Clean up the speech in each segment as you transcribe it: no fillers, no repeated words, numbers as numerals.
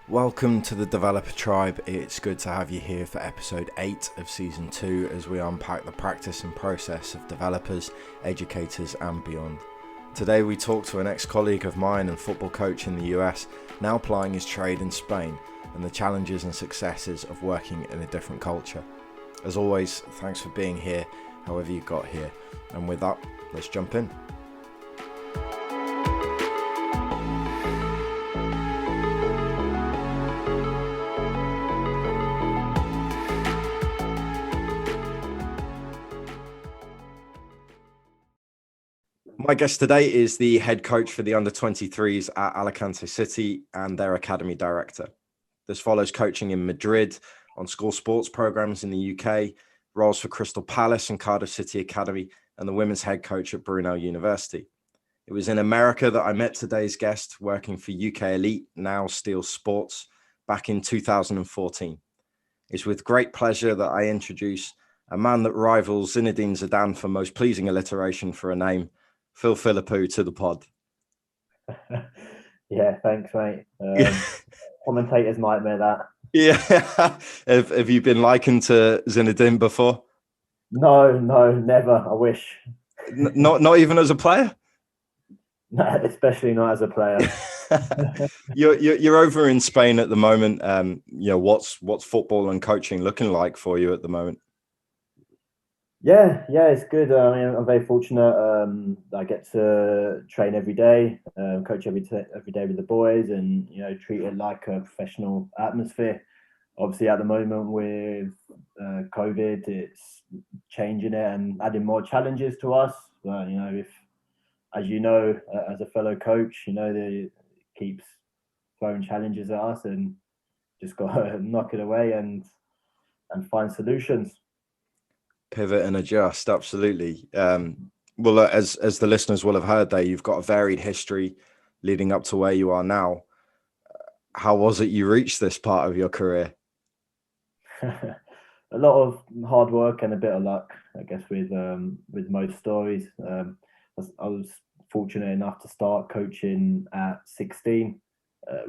Welcome to the Developer Tribe. It's good to have you here for episode 8 of season 2 as we unpack the practice and process of developers, educators and beyond. Today we talk to an ex-colleague of mine and football coach in the US, now plying his trade in Spain, and the challenges and successes of working in a different culture. As always, thanks for being here, however you got here. And with that, let's jump in. My guest today is the head coach for the under-23s at Alicante City and their academy director. This follows coaching in Madrid on school sports programs in the UK, roles for Crystal Palace and Cardiff City Academy, and the women's head coach at Brunel University. It was in America that I met today's guest, working for UK Elite, now Steel Sports, back in 2014. It's with great pleasure that I introduce a man that rivals Zinedine Zidane for most pleasing alliteration for a name, Phil Phillipou, to the pod. Yeah, thanks, mate. Commentator's nightmare, that. Yeah. Have you been likened to Zinedine before? No, never. I wish. Not even as a player? No, especially not as a player. You're over in Spain at the moment. What's football and coaching looking like for you at the moment? Yeah, it's good. I'm very fortunate. I get to train every day, coach every day with the boys, and treat it like a professional atmosphere. Obviously, at the moment with COVID, it's changing it and adding more challenges to us. But if, as as a fellow coach, it keeps throwing challenges at us, and just got to knock it away and find solutions. Pivot and adjust, absolutely. Well, as the listeners will have heard there, you've got a varied history leading up to where you are now. How was it you reached this part of your career? A lot of hard work and a bit of luck, I guess, with most stories. I was fortunate enough to start coaching at 16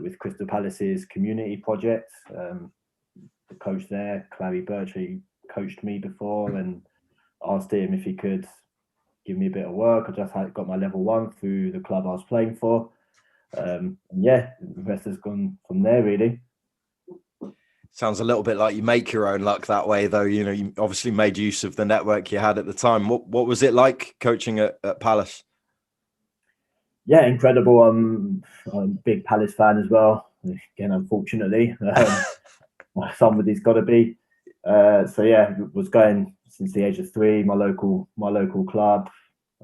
with Crystal Palace's community project. The coach there, Clary Birch, he coached me before, and asked him if he could give me a bit of work. I just got my level 1 through the club I was playing for. The rest has gone from there, really. Sounds a little bit like you make your own luck that way, though. You obviously made use of the network you had at the time. What was it like coaching at Palace? Yeah, incredible. I'm a big Palace fan as well. Again, unfortunately, somebody's got to be. Was going since the age of 3. My local club.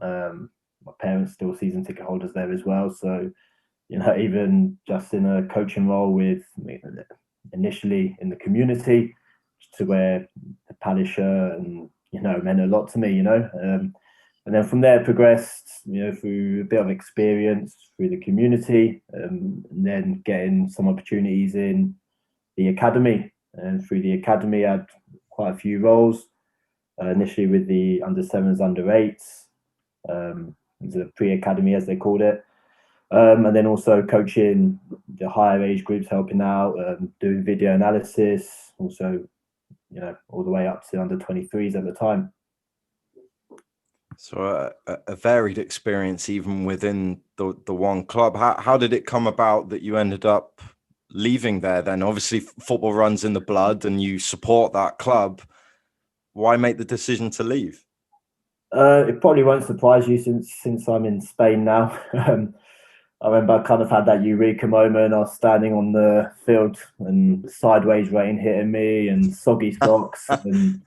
My parents still season ticket holders there as well. So, even just in a coaching role with initially in the community, to wear the Palace shirt, and meant a lot to me. And then from there progressed, through a bit of experience through the community, and then getting some opportunities in the academy. And through the academy, I had quite a few roles. Initially with the under-7s, under-8s, the pre-academy as they called it, and then also coaching the higher age groups, helping out, doing video analysis, also, all the way up to under-23s at the time. So a varied experience, even within the one club. How did it come about that you ended up leaving there then? Obviously football runs in the blood and you support that club. Why make the decision to leave? It probably won't surprise you since I'm in Spain now. I remember I kind of had that eureka moment. I was standing on the field and sideways rain hitting me and soggy socks. And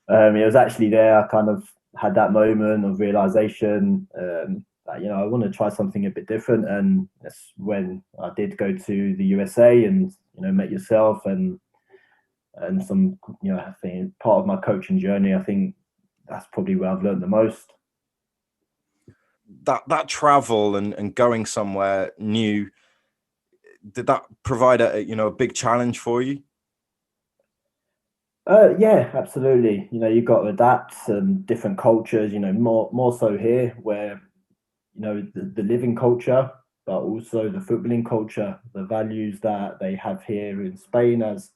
it was actually there I kind of had that moment of realization that, I want to try something a bit different. And that's when I did go to the USA and, met yourself and some, I think part of my coaching journey. I think that's probably where I've learned the most. That travel and going somewhere new, did that provide a big challenge for you? Yeah, absolutely. You've got to adapt and different cultures. More so here, where the living culture but also the footballing culture, the values that they have here in Spain as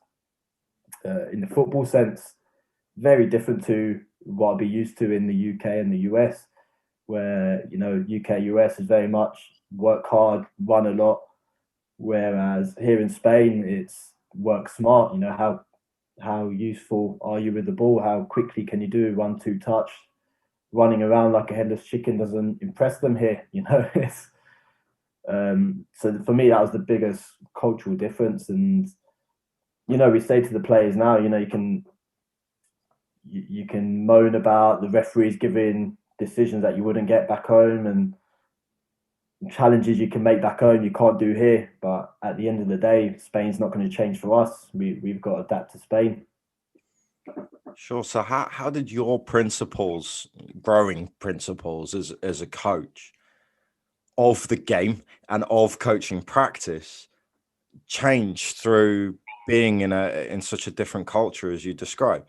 in the football sense, very different to what I'll be used to in the UK and the US, where, you know, UK, US is very much work hard, run a lot. Whereas here in Spain, it's work smart. You know, how useful are you with the ball? How quickly can you do 1-2 touch? Running around like a headless chicken doesn't impress them here. You know, it's so for me that was the biggest cultural difference. And you know, we say to the players now, you know, you can moan about the referees giving decisions that you wouldn't get back home, and challenges you can make back home you can't do here. But at the end of the day, Spain's not going to change for us. We've got to adapt to Spain. Sure. So how did your principles, growing principles as a coach of the game and of coaching practice, change through being in such a different culture as you describe?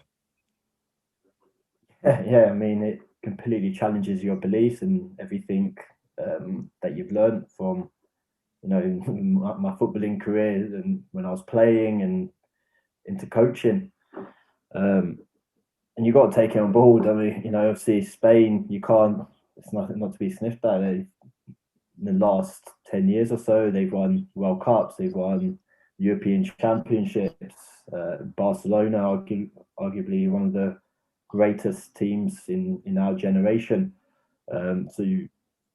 Yeah, I mean, it completely challenges your beliefs and everything that you've learned from, you know, my footballing career and when I was playing and into coaching. And you've got to take it on board. I mean, you know, obviously Spain, you can't, it's nothing not to be sniffed at. In the last 10 years or so, they've won World Cups, they've won European Championships. Barcelona, arguably one of the greatest teams in our generation. So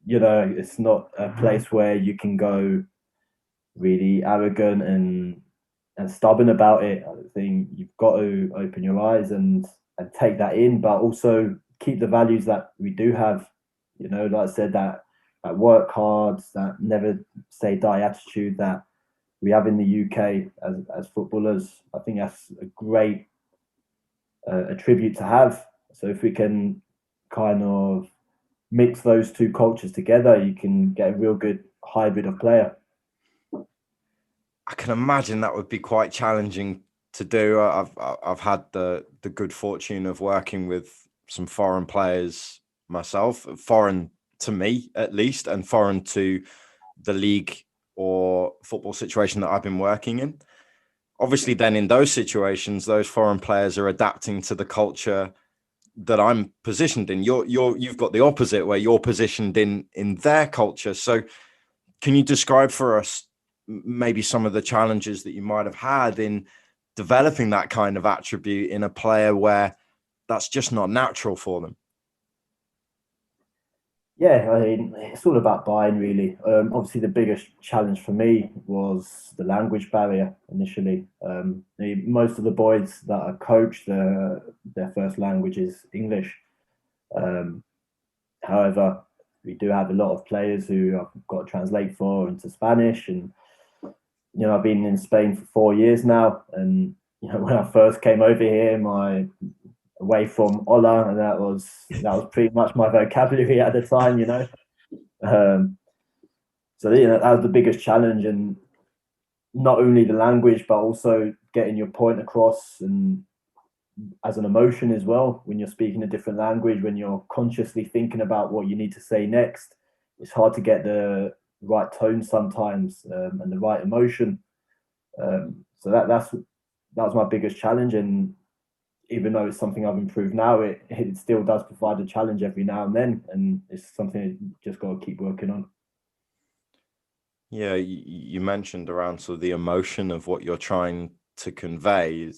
you know, it's not a place where you can go really arrogant and stubborn about it. I think you've got to open your eyes and take that in, but also keep the values that we do have. You know, like I said, that work hard, that never say die attitude that we have in the UK as footballers. I think that's a great attribute to have. So if we can kind of mix those two cultures together, you can get a real good hybrid of player. I can imagine that would be quite challenging to do. I've had the good fortune of working with some foreign players myself, foreign to me at least, and foreign to the league or football situation that I've been working in. Obviously, then in those situations, those foreign players are adapting to the culture that I'm positioned in. You've got the opposite, where you're positioned in their culture. So can you describe for us maybe some of the challenges that you might have had in developing that kind of attribute in a player where that's just not natural for them? Yeah, I mean, it's all about buying, really. Obviously, the biggest challenge for me was the language barrier initially. Most of the boys that I coached, their first language is English. Um, However, we do have a lot of players who I've got to translate for into Spanish. And, you know, I've been in Spain for 4 years now. And, you know, when I first came over here, my away from hola, and that was pretty much my vocabulary at the time, you know. So you know, that was the biggest challenge, and not only the language, but also getting your point across, and as an emotion as well. When you're speaking a different language, when you're consciously thinking about what you need to say next, it's hard to get the right tone sometimes, and the right emotion. So that was my biggest challenge, and even though it's something I've improved now, it still does provide a challenge every now and then, and it's something you just got to keep working on. Yeah, you mentioned around sort of the emotion of what you're trying to convey.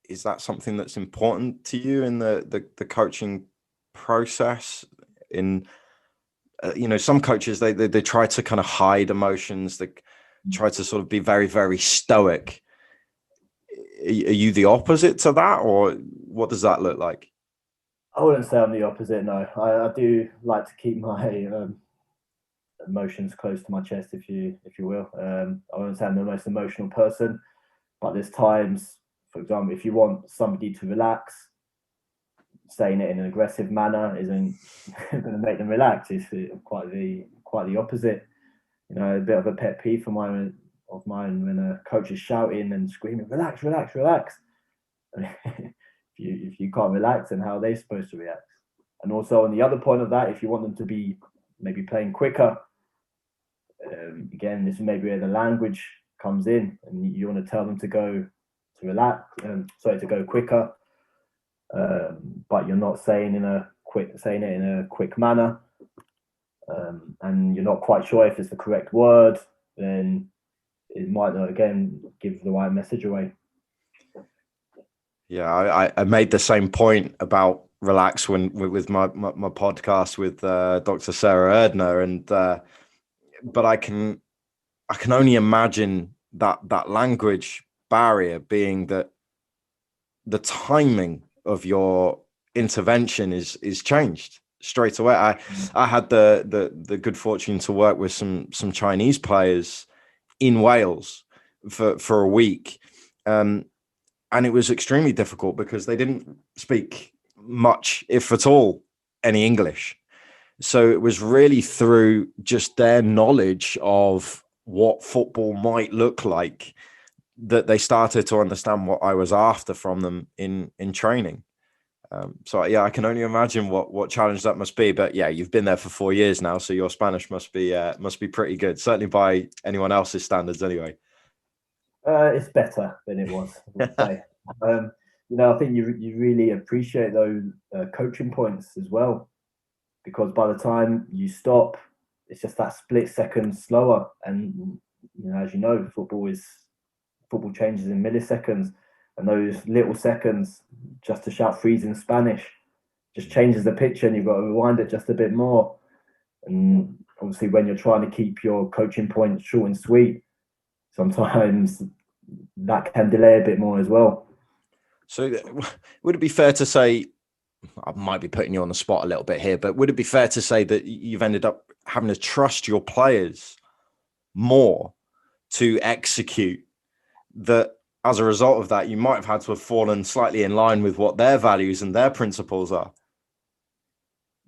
Is that something that's important to you in the coaching process? In you know, some coaches they try to kind of hide emotions, they try to sort of be very, very stoic. Are you the opposite to that, or what does that look like? I wouldn't say I'm the opposite. No, I do like to keep my emotions close to my chest, if you will. I wouldn't say I'm the most emotional person, but there's times, for example, if you want somebody to relax, saying it in an aggressive manner isn't going to make them relax. It's quite the opposite. You know, a bit of a pet peeve of mine when a coach is shouting and screaming, "Relax, relax, relax." If you can't relax, then how are they supposed to react? And also on the other point of that, if you want them to be maybe playing quicker, Again, this is maybe where the language comes in, and you want to tell them to go to relax, to go quicker, but you're not saying it in a quick manner, and you're not quite sure if it's the correct word, then it might not, again, give the right message away. Yeah, I made the same point about relax with my podcast with Dr. Sarah Erdner, and but I can only imagine that language barrier being that the timing of your intervention is changed straight away. I had the good fortune to work with some Chinese players in Wales for a week, and it was extremely difficult because they didn't speak much, if at all, any English. So it was really through just their knowledge of what football might look like that they started to understand what I was after from them in training. So yeah, I can only imagine what challenge that must be. But yeah, you've been there for 4 years now, so your Spanish must be pretty good, certainly by anyone else's standards, anyway. It's better than it was, I would say. I think you really appreciate those coaching points as well, because by the time you stop, it's just that split second slower. And as you know, football changes in milliseconds, and those little seconds just to shout freeze in Spanish just changes the picture, and you've got to rewind it just a bit more. And obviously, when you're trying to keep your coaching points short and sweet, sometimes that can delay a bit more as well. So would it be fair to say, I might be putting you on the spot a little bit here, but would it be fair to say that you've ended up having to trust your players more to execute, that as a result of that, you might have had to have fallen slightly in line with what their values and their principles are?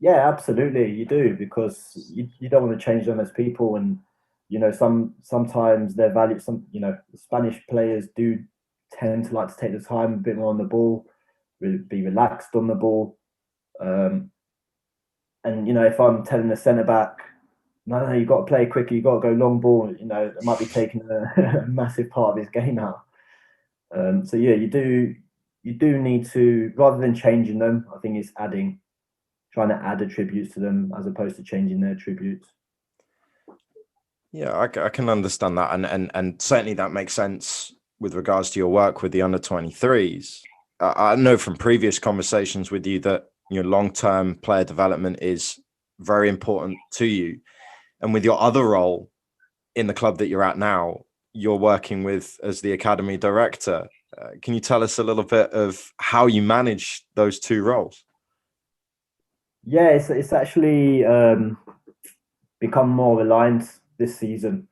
Yeah, absolutely, you do, because you don't want to change them as people. And sometimes their value, the Spanish players do tend to like to take the time a bit more on the ball, be relaxed on the ball. And if I'm telling the centre back, no, you've got to play quicker, you've got to go long ball, it might be taking a massive part of his game out. So yeah, you do need to, rather than changing them, I think it's trying to add attributes to them as opposed to changing their attributes. Yeah, I can understand that, and certainly that makes sense with regards to your work with the under-23s. I know from previous conversations with you that your long-term player development is very important to you, and with your other role in the club that you're at now, you're working with as the academy director. Can you tell us a little bit of how you manage those two roles? Yeah, it's actually become more aligned this season.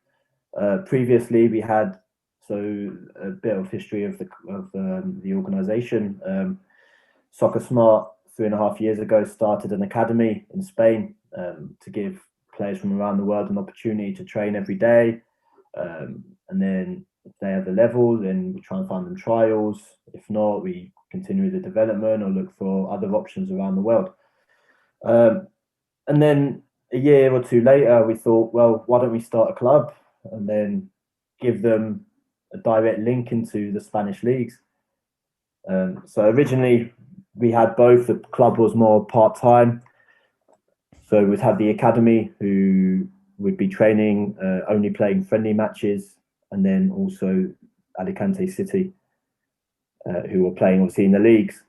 Previously, we had a bit of history of the organisation. Soccer Smart 3.5 years ago started an academy in Spain to give players from around the world an opportunity to train every day, and then if they have the level, then we try and find them trials. If not, we continue the development or look for other options around the world. And then a year or two later, we thought, well, why don't we start a club and then give them a direct link into the Spanish leagues? So originally, we had both. The club was more part-time. So we'd have the academy who would be training, only playing friendly matches, and then also Alicante City, who were playing obviously in the leagues.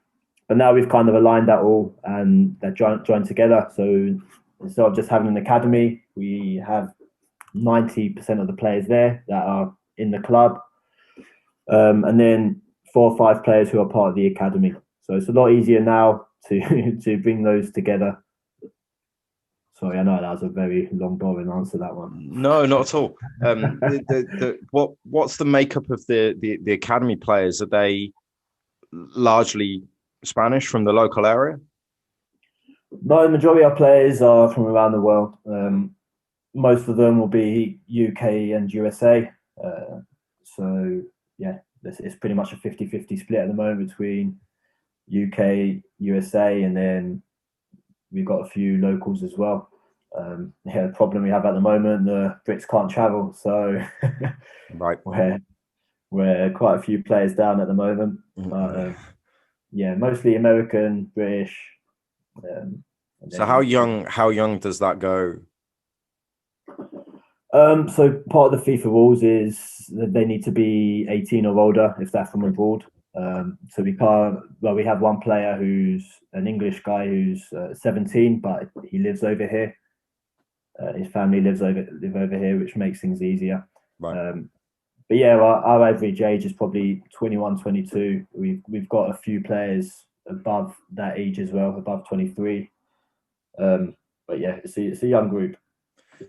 But now we've kind of aligned that all, and they're joined together. So instead of just having an academy, we have 90% of the players there that are in the club, and then 4 or 5 players who are part of the academy. So it's a lot easier now to bring those together. Sorry, I know that was a very long, boring answer to that one. No, not at all. What's the makeup of the academy players? Are they largely Spanish from the local area? No, the majority of players are from around the world. Most of them will be UK and USA. So yeah, it's pretty much a 50-50 split at the moment between UK, USA, and then we've got a few locals as well. The problem we have at the moment, the Brits can't travel, so Right. we're quite a few players down at the moment. But mostly American, British. So how young does that go? So part of the FIFA rules is that they need to be 18 or older if they're from abroad. So we can't. Well, we have one player who's an English guy who's 17, but he lives over here. His family live over here, which makes things easier. Right. But yeah, our average age is probably 21, 22. We've got a few players above that age as well, above 23. But yeah, it's a young group.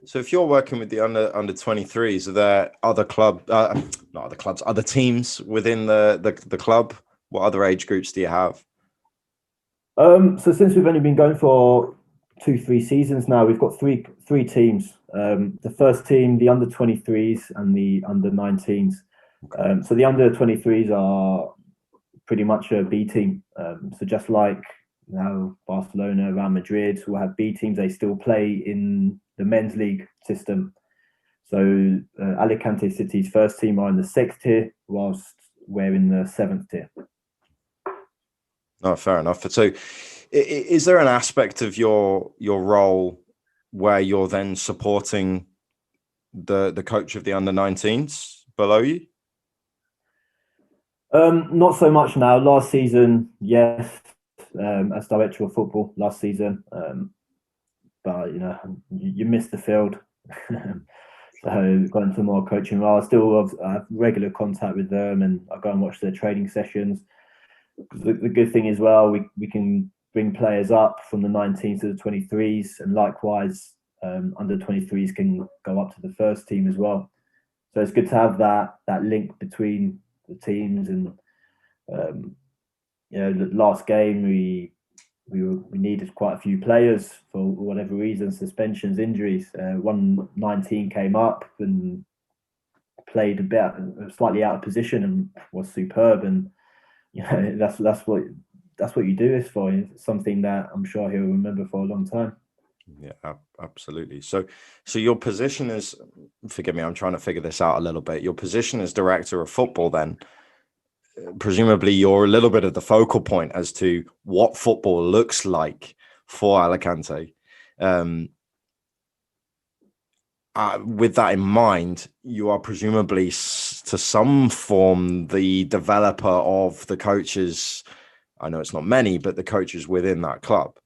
So if you're working with the under 23s, are there other not other clubs, other teams within the club? What other age groups do you have? So since we've only been going for 2-3 seasons now, we've got three teams. The first team, the under 23s and the under 19s. So the under 23s are pretty much a B team. So just like now Barcelona, Real Madrid will have B teams, they still play in the men's league system. So Alicante City's first team are in the 6th tier, whilst we're in the 7th tier. Oh, fair enough. So is there an aspect of your role where you're then supporting the coach of the under 19s below you? Not so much now. Last season, yes, as director of football last season. But you missed the field. So got into more coaching role. I still have regular contact with them, and I go and watch their training sessions. The good thing as well, we can bring players up from the 19s to the 23s, and likewise, under 23s can go up to the first team as well. So it's good to have that link between the teams. And the last game we needed quite a few players for whatever reason, suspensions, injuries. 119 came up and played a bit slightly out of position and was superb. And that's what you do this for. It's something that I'm sure he'll remember for a long time. Yeah, absolutely. So your position is, forgive me, I'm trying to figure this out a little bit. Your position as director of football, then, presumably you're a little bit of the focal point as to what football looks like for Alicante. With that in mind, you are presumably to some form the developer of the coaches. I know it's not many, but the coaches within that club.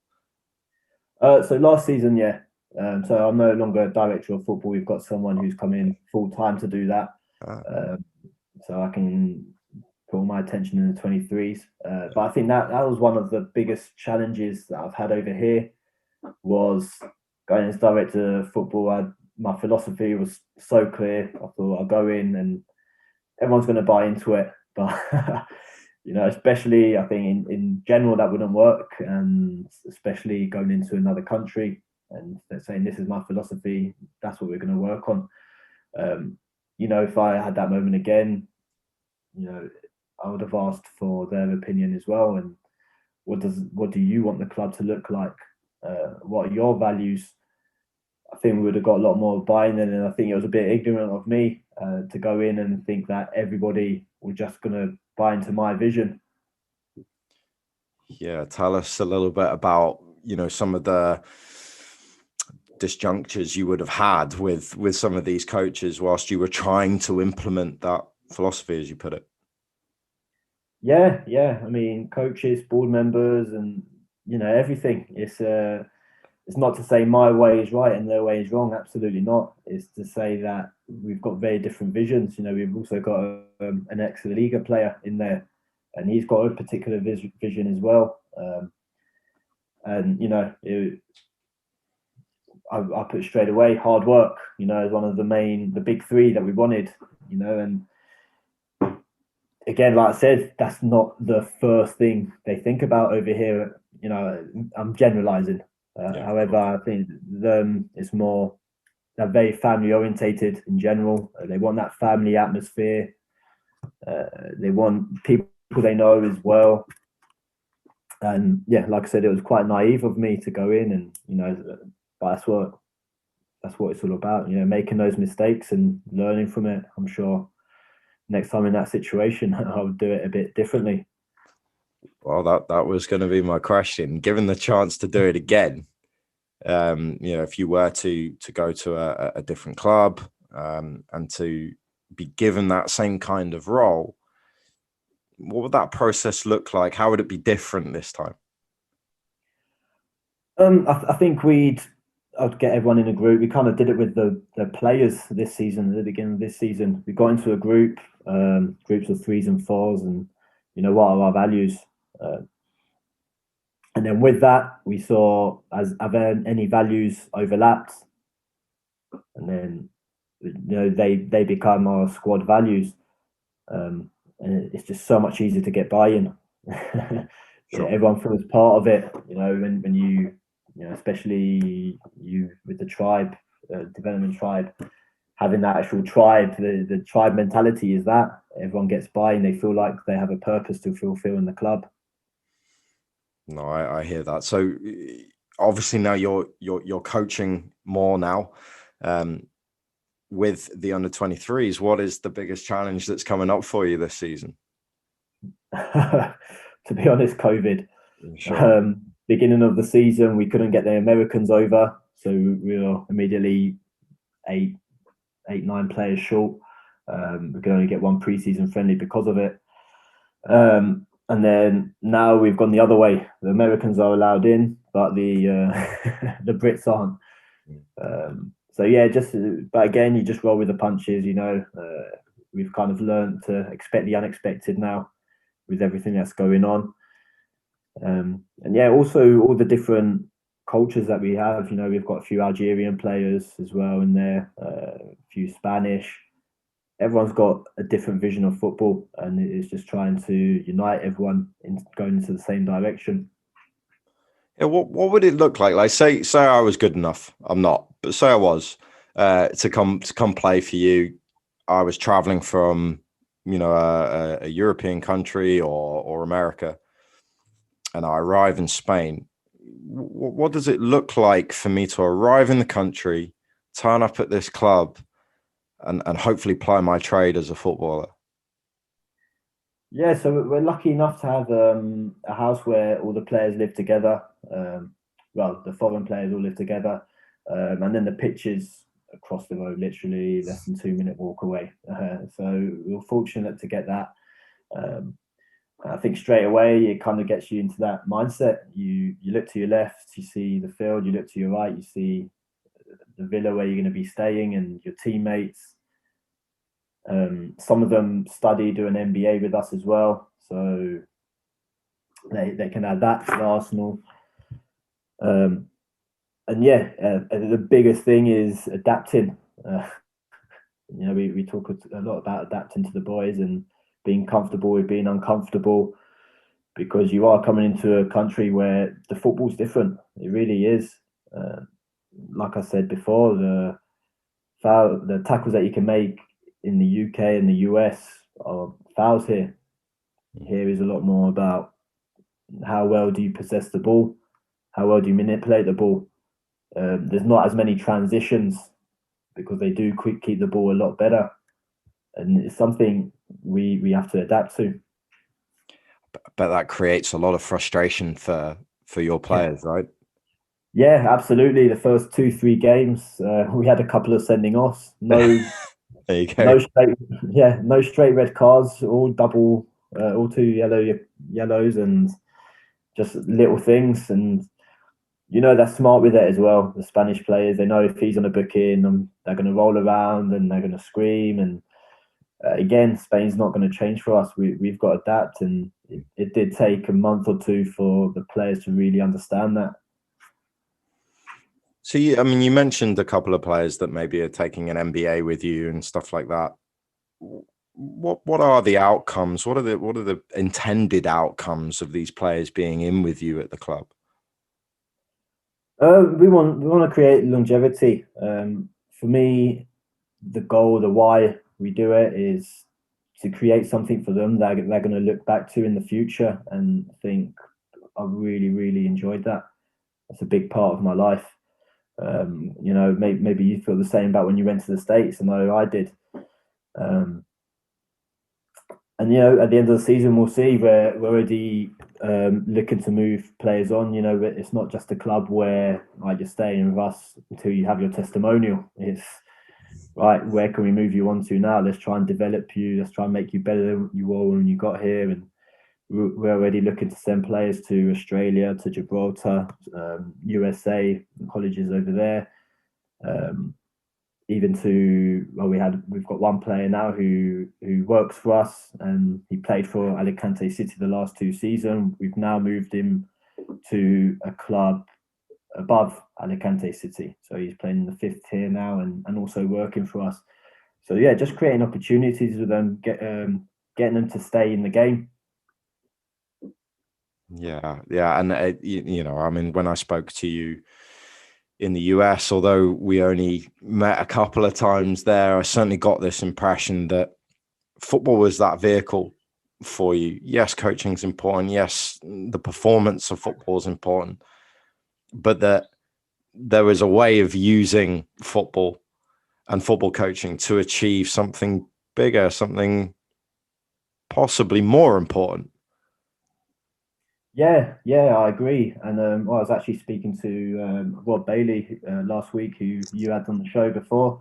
So last season, yeah. So I'm no longer director of football. We've got someone who's come in full time to do that. So I can put all my attention in the 23s. But I think that was one of the biggest challenges that I've had over here, was going as director of football. My philosophy was so clear. I thought I'll go in and everyone's going to buy into it. But especially I think in general that wouldn't work, and especially going into another country and they're saying this is my philosophy, that's what we're going to work on. If I had that moment again, I would have asked for their opinion as well. And what do you want the club to look like? What are your values? I think we would have got a lot more buy-in, and I think it was a bit ignorant of me to go in and think that everybody was just going to buy into my vision. Yeah, tell us a little bit about some of the disjunctures you would have had with some of these coaches whilst you were trying to implement that philosophy, as you put it. Yeah. I mean, coaches, board members, and everything. It's not to say my way is right and their way is wrong. Absolutely not. It's to say that we've got very different visions. We've also got an ex-La Liga player in there, and he's got a particular vision as well. I put straight away hard work. As one of the big three that we wanted. And again, like I said, that's not the first thing they think about over here. I'm generalizing. However, I think it's more, they're very family orientated in general. They want that family atmosphere. They want people they know as well. And yeah, like I said, it was quite naive of me to go in and but that's what that's what it's all about. You know, making those mistakes and learning from it. I'm sure next time in that situation, I would do it a bit differently. Well, that was going to be my question. Given the chance to do it again, you know, if you were to go to a different club, and to be given that same kind of role, what would that process look like? How would it be different this time? I think I'd get everyone in a group. We kind of did it with the players this season. At the beginning of this season, we got into a group, groups of threes and fours, and you know, what are our values. And then with that, we saw have any values overlapped, and then you know they become our squad values, and it's just so much easier to get buy-in. Sure. Everyone feels part of it. You know, when you know, especially you with the tribe, development tribe, having that actual tribe, the tribe mentality is that everyone gets buy-in. They feel like they have a purpose to fulfill in the club. No, I hear that. So obviously now you're coaching more now, with the under-23s. What is the biggest challenge that's coming up for you this season? To be honest, COVID. Sure. Beginning of the season, we couldn't get the Americans over, so we were immediately eight, 9 players short. We could only get one preseason friendly because of it. And then now we've gone the other way. The Americans are allowed in, but the the Brits aren't. So yeah, but again, you just roll with the punches. You know, we've kind of learned to expect the unexpected now with everything that's going on. And yeah, also all the different cultures that we have. You know, we've got a few Algerian players as well in there, a few Spanish. Everyone's got a different vision of football, and it's just trying to unite everyone in going into the same direction. Yeah, what would it look like? Like say I was good enough. I'm not, but say I was, to come play for you. I was traveling from, you know, a European country or America, and I arrive in Spain. What does it look like for me to arrive in the country, turn up at this club, and hopefully ply my trade as a footballer? Yeah, so we're lucky enough to have a house where all the players live together. Well, the foreign players all live together, and then the pitches across the road, literally less than 2-minute walk away. So we were fortunate to get that. I think straight away it kind of gets you into that mindset. You look to your left, you see the field. You look to your right, you see the villa where you're going to be staying and your teammates. Some of them do an MBA with us as well, so they can add that to the arsenal. And yeah, the biggest thing is adapting. You know, we talk a lot about adapting to the boys and being comfortable with being uncomfortable, because you are coming into a country where the football's different. It really is. Like I said before, the tackles that you can make in the UK and the US are fouls here. Here is a lot more about how well do you possess the ball, how well do you manipulate the ball. There's not as many transitions because they do keep the ball a lot better, and it's something we have to adapt to. But that creates a lot of frustration for your players, right? Yeah, absolutely. The first 2-3 games, we had a couple of sending offs. No, there you go. No straight red cards, all double, all 2 yellows, and just little things. And you know, they're smart with it as well. The Spanish players, they know if he's on a booking, they're going to roll around and they're going to scream. And again, Spain's not going to change for us. We've got to adapt, and it did take a month or 2 for the players to really understand that. So I mean, you mentioned a couple of players that maybe are taking an MBA with you and stuff like that. What are the outcomes? What are the intended outcomes of these players being in with you at the club? We want to create longevity. For me, the goal, the why we do it is to create something for them that they're going to look back to in the future and think, I really, really enjoyed that. That's a big part of my life. Maybe you feel the same about when you went to the States. I know I did. And at the end of the season, we'll see. We're already looking to move players on. It's not just a club where you're staying with us until you have your testimonial. It's right. Where can we move you on to now? Let's try and develop you. Let's try and make you better than you were when you got here. And we're already looking to send players to Australia, to Gibraltar, USA, colleges over there. Even to we've got one player now who works for us, and he played for Alicante City the last 2 seasons. We've now moved him to a club above Alicante City, so he's playing in the 5th tier now, and also working for us. So yeah, just creating opportunities with them, getting them to stay in the game. Yeah, and I mean, when I spoke to you in the US, although we only met a couple of times there, I certainly got this impression that football was that vehicle for you. Yes, coaching's important. Yes, the performance of football is important, but that there was a way of using football and football coaching to achieve something bigger, something possibly more important. Yeah, I agree. And I was actually speaking to Rob Bailey last week, who you had on the show before,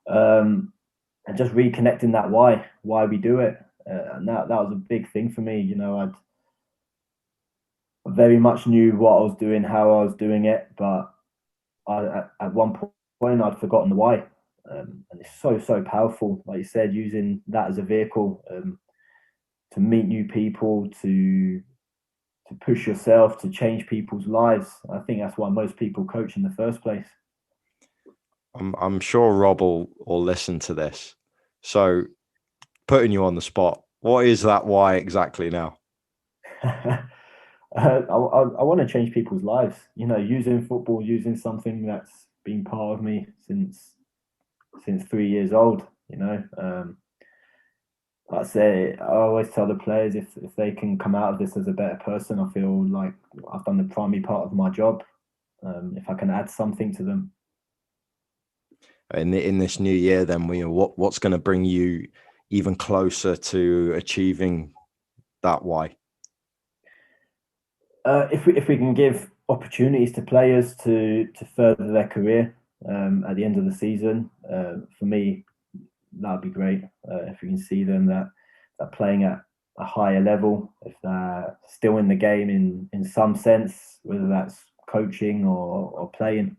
and just reconnecting that why we do it. And that was a big thing for me. I very much knew what I was doing, how I was doing it, but at one point I'd forgotten the why. And it's so powerful, like you said, using that as a vehicle to meet new people, to push yourself, to change people's lives. I think that's why most people coach in the first place. I'm sure Rob will listen to this. So, putting you on the spot, what is that why exactly now? I want to change people's lives. Using football, using something that's been part of me since 3 years old. Like I say, I always tell the players if they can come out of this as a better person, I feel like I've done the primary part of my job. If I can add something to them. In this new year, then what's going to bring you even closer to achieving that why? If we can give opportunities to players to further their career at the end of the season, for me, that'd be great. If we can see them that playing at a higher level, if they're still in the game in some sense, whether that's coaching or playing.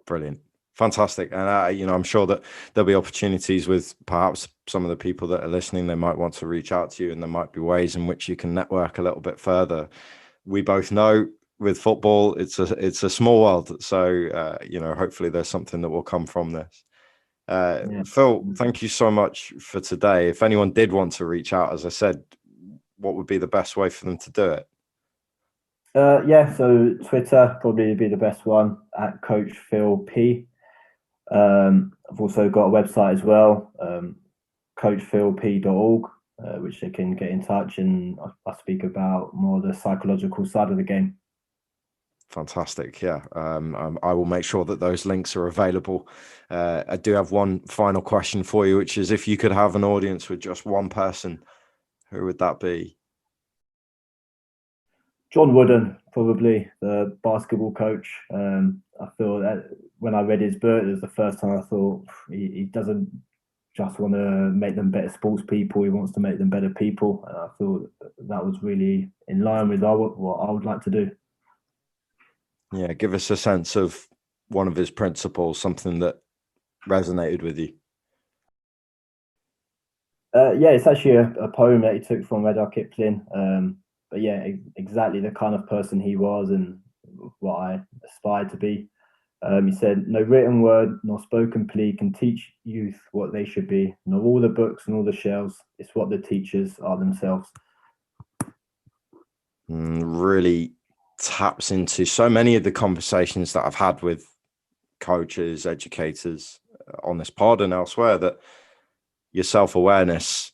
Brilliant. Fantastic. And, I'm sure that there'll be opportunities with perhaps some of the people that are listening. They might want to reach out to you, and there might be ways in which you can network a little bit further. We both know with football, it's a small world. So, hopefully there's something that will come from this. Yeah. Phil, thank you so much for today. If anyone did want to reach out, as I said, what would be the best way for them to do it? So Twitter probably would be the best one, at Coach Phil P. I've also got a website as well, coachphilp.org, which they can get in touch, and I speak about more the psychological side of the game. Fantastic. Yeah. I will make sure that those links are available. I do have one final question for you, which is, if you could have an audience with just one person, who would that be? John Wooden, probably, the basketball coach. I feel that when I read his book, it was the first time I thought he doesn't just want to make them better sports people. He wants to make them better people. And I thought that was really in line with what I would like to do. Yeah, give us a sense of one of his principles, something that resonated with you. It's actually a poem that he took from Rudyard Kipling. But yeah, exactly the kind of person he was and what I aspired to be. He said, "No written word nor spoken plea can teach youth what they should be, nor all the books and all the shelves. It's what the teachers are themselves." Really taps into so many of the conversations that I've had with coaches, educators on this pod and elsewhere, that your self-awareness,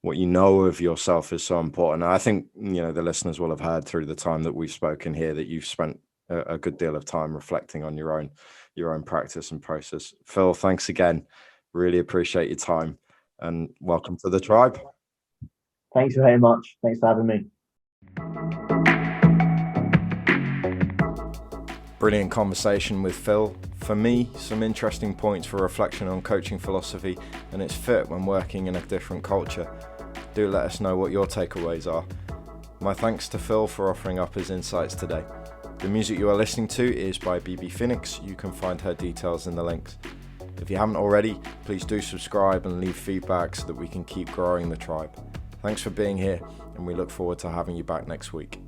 what you know of yourself, is so important. I think, the listeners will have heard through the time that we've spoken here that you've spent a good deal of time reflecting on your own practice and process. Phil, thanks again. Really appreciate your time, and welcome to the tribe. Thanks very much. Thanks for having me. Brilliant conversation with Phil. For me, some interesting points for reflection on coaching philosophy and its fit when working in a different culture. Do let us know what your takeaways are. My thanks to Phil for offering up his insights today. The music you are listening to is by BB Phoenix. You can find her details in the links. If you haven't already, please do subscribe and leave feedback so that we can keep growing the tribe. Thanks for being here, and we look forward to having you back next week.